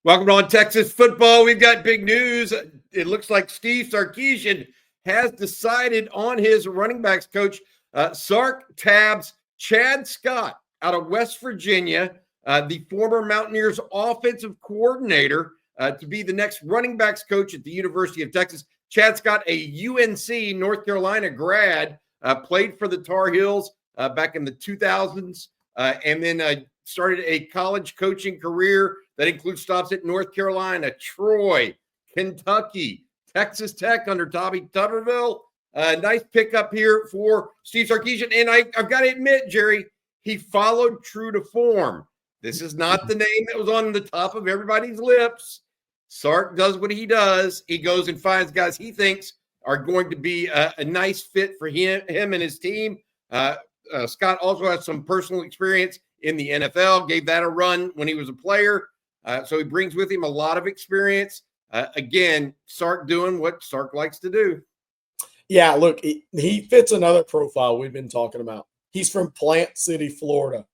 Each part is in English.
Welcome on Texas football. We've got big news. It looks like Steve Sarkisian has decided on his running backs coach. Sark tabs Chad Scott out of West Virginia, the former Mountaineers offensive coordinator, to be the next running backs coach at the University of Texas. Chad Scott, a UNC, North Carolina grad, played for the Tar Heels back in the 2000s, and then started a college coaching career that includes stops at North Carolina, Troy, Kentucky, Texas Tech under Tommy Tuberville. Nice pickup here for Steve Sarkisian. And I've got to admit, Jerry, he followed true to form. This is not the name that was on the top of everybody's lips. Sark does what he does. He goes and finds guys he thinks are going to be a nice fit for him and his team. Scott also has some personal experience in the NFL, gave that a run when he was a player. So he brings with him a lot of experience. Again, Sark doing what Sark likes to do. Yeah, look, he fits another profile we've been talking about. He's from Plant City, Florida.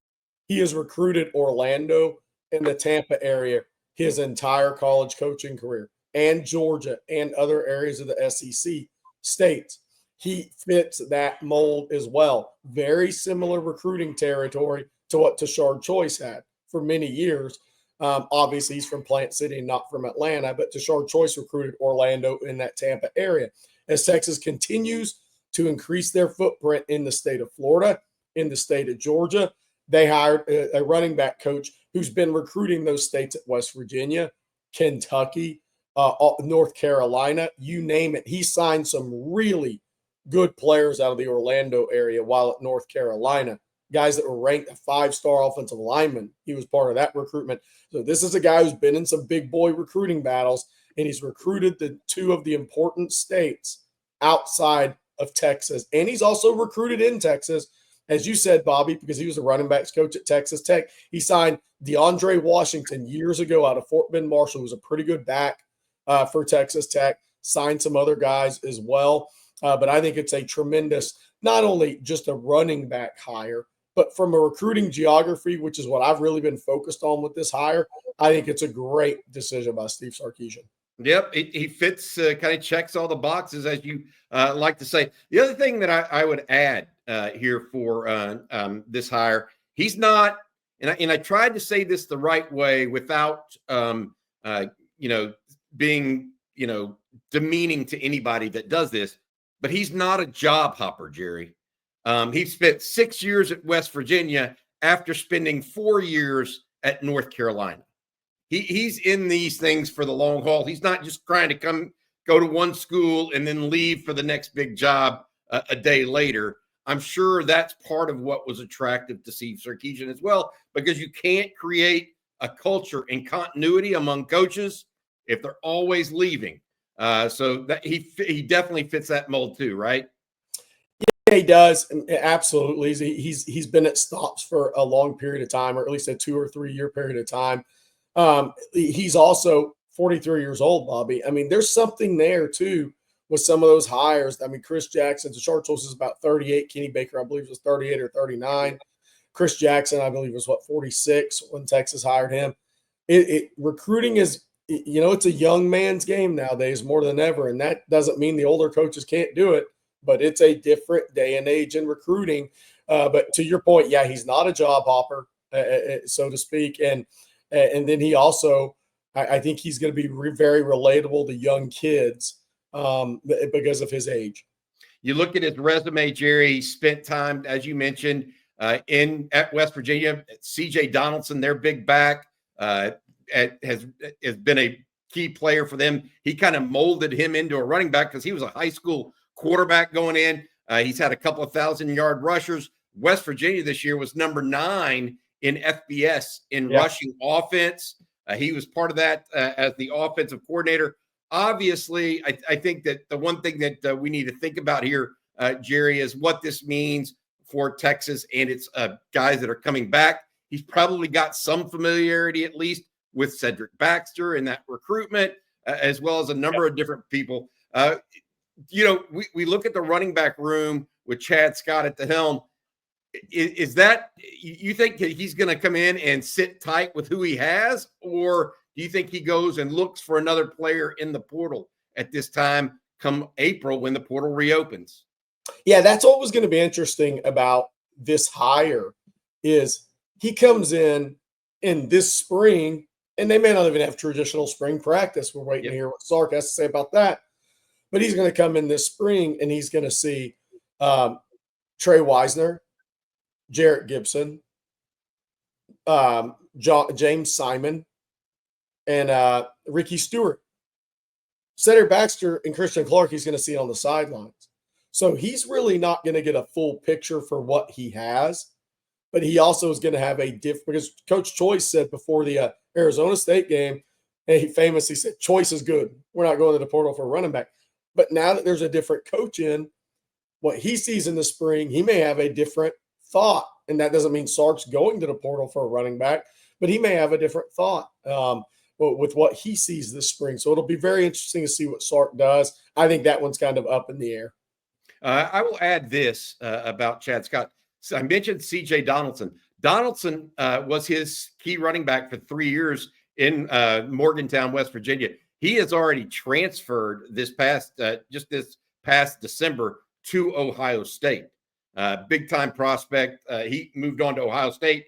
He has recruited Orlando and the Tampa area his entire college coaching career, and Georgia and other areas of the SEC states. He fits that mold as well. Very similar recruiting territory to what Tashard Choice had for many years. Obviously, he's from Plant City and not from Atlanta, but Tashard Choice recruited Orlando in that Tampa area. As Texas continues to increase their footprint in the state of Florida, in the state of Georgia, they hired a running back coach who's been recruiting those states at West Virginia, Kentucky, North Carolina, you name it. He signed some really good players out of the Orlando area while at North Carolina. Guys that were ranked a 5-star offensive lineman. He was part of that recruitment. So this is a guy who's been in some big boy recruiting battles, and he's recruited the two of the important states outside of Texas. And he's also recruited in Texas, as you said, Bobby, because he was a running backs coach at Texas Tech. He signed DeAndre Washington years ago out of Fort Bend Marshall, who was a pretty good back for Texas Tech. Signed some other guys as well. But I think it's a tremendous, not only just a running back hire, but from a recruiting geography, which is what I've really been focused on with this hire, I think it's a great decision by Steve Sarkisian. Yep, he fits, kind of checks all the boxes, as you like to say. The other thing that I would add here for this hire, he's not, and I tried to say this the right way without, being, demeaning to anybody that does this, but he's not a job hopper, Jerry. He spent 6 years at West Virginia after spending 4 years at North Carolina. He's in these things for the long haul. He's not just trying to go to one school and then leave for the next big job a day later. I'm sure that's part of what was attractive to Steve Sarkisian as well, because you can't create a culture and continuity among coaches if they're always leaving. So that he definitely fits that mold too, right? Yeah, he does. Absolutely. He's been at stops for a long period of time, or at least a 2 or 3 year period of time. He's also 43 years old, Bobby. I mean, there's something there too with some of those hires. I mean, Chris Jackson, Tashard Choice is about 38. Kenny Baker, I believe, was 38 or 39. Chris Jackson, I believe, was 46 when Texas hired him. Recruiting is, it's a young man's game nowadays more than ever. And that doesn't mean the older coaches can't do it, but it's a different day and age in recruiting. But to your point, yeah, he's not a job hopper, so to speak. And then he also, I think he's going to be very relatable to young kids because of his age. You look at his resume, Jerry. He spent time, as you mentioned, at West Virginia. C.J. Donaldson, their big back, has been a key player for them. He kind of molded him into a running back because he was a high school quarterback going in. He's had a couple of 1,000-yard rushers. West Virginia this year was number 9 in FBS in rushing offense. He was part of that as the offensive coordinator. Obviously, I think that the one thing that we need to think about here, Jerry, is what this means for Texas and its guys that are coming back. He's probably got some familiarity, at least, with Cedric Baxter in that recruitment, as well as a number of different people. We look at the running back room with Chad Scott at the helm. Is that, you think that he's going to come in and sit tight with who he has, or Do you think he goes and looks for another player in the portal at this time come April when the portal reopens? Yeah, that's what was going to be interesting about this hire is he comes in this spring, and they may not even have traditional spring practice. We're waiting to hear what Sark has to say about that. But he's going to come in this spring, and he's going to see Trey Wisner, Jarrett Gibson, James Simon, and Ricky Stewart. Cedric Baxter and Christian Clark he's going to see on the sidelines. So he's really not going to get a full picture for what he has, but he also is going to have a because Coach Choice said before the Arizona State game, and he famously said, Choice is good. We're not going to the portal for a running back. But now that there's a different coach in, what he sees in the spring, he may have a different thought. And that doesn't mean Sark's going to the portal for a running back, but he may have a different thought with what he sees this spring. So it'll be very interesting to see what Sark does. I think that one's kind of up in the air. I will add this about Chad Scott. So I mentioned C.J. Donaldson. Donaldson was his key running back for 3 years in Morgantown, West Virginia. He has already transferred this past December to Ohio State. Big time prospect. He moved on to Ohio State.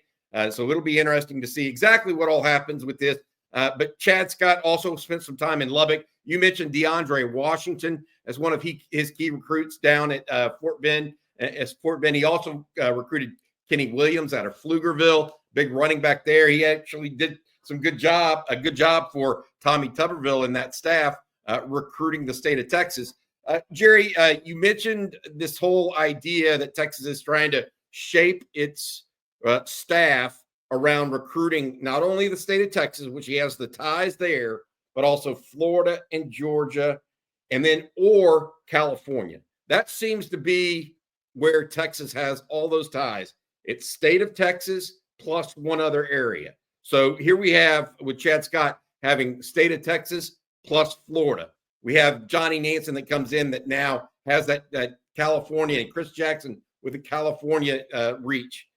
So it'll be interesting to see exactly what all happens with this. But Chad Scott also spent some time in Lubbock. You mentioned DeAndre Washington as one of his key recruits down at Fort Bend. He also recruited Kenny Williams out of Pflugerville, big running back there. He actually did a good job for Tommy Tuberville and that staff recruiting the state of Texas. Jerry, you mentioned this whole idea that Texas is trying to shape its staff around recruiting not only the state of Texas, which he has the ties there, but also Florida and Georgia, or California. That seems to be where Texas has all those ties. It's state of Texas plus one other area. So here we have with Chad Scott having state of Texas plus Florida. We have Johnny Nansen that comes in that now has that California, and Chris Jackson with a California reach.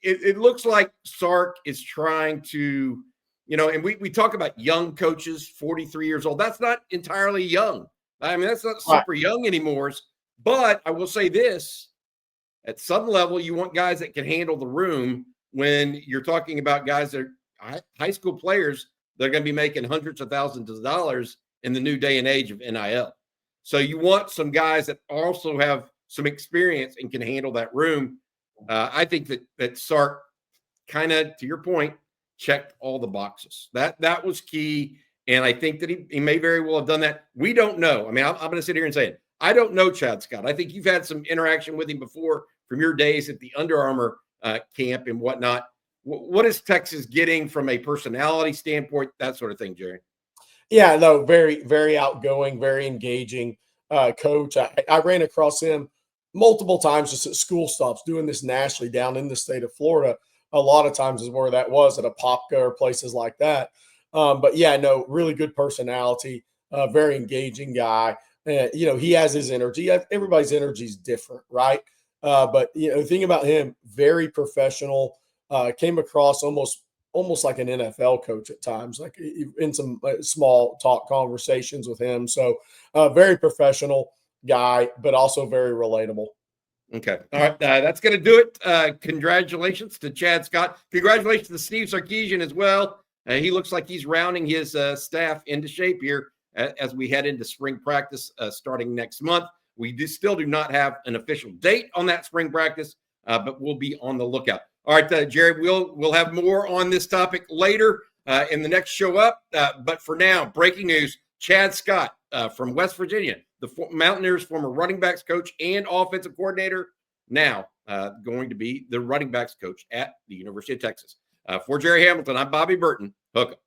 It looks like Sark is trying to, and we talk about young coaches, 43 years old. That's not entirely young. I mean, that's not super young anymore. But I will say this, at some level, you want guys that can handle the room when you're talking about guys that are high school players that are going to be making hundreds of thousands of dollars in the new day and age of NIL. So you want some guys that also have some experience and can handle that room. I think that Sark kind of, to your point, checked all the boxes. That was key. And I think that he may very well have done that. We don't know. I mean, I'm going to sit here and say it. I don't know Chad Scott. I think you've had some interaction with him before from your days at the Under Armour camp and whatnot. What is Texas getting from a personality standpoint, that sort of thing, Jerry? Yeah, no, very, very outgoing, very engaging coach. I ran across him multiple times just at school stops doing this nationally down in the state of Florida. A lot of times is where that was at a Popka or places like that. But yeah, no, really good personality, very engaging guy. He has his energy. Everybody's energy is different, right? But the thing about him, very professional, came across almost like an NFL coach at times, like in some small talk conversations with him. So very professional guy, but also very relatable. Okay. All right. That's going to do it. Congratulations to Chad Scott. Congratulations to Steve Sarkisian as well. He looks like he's rounding his staff into shape here as we head into spring practice starting next month. We still do not have an official date on that spring practice, but we'll be on the lookout. All right, Jerry, we'll have more on this topic later in the next show up. But for now, breaking news, Chad Scott from West Virginia, the Mountaineers' former running backs coach and offensive coordinator, now going to be the running backs coach at the University of Texas. For Gerry Hamilton, I'm Bobby Burton. Hook 'em.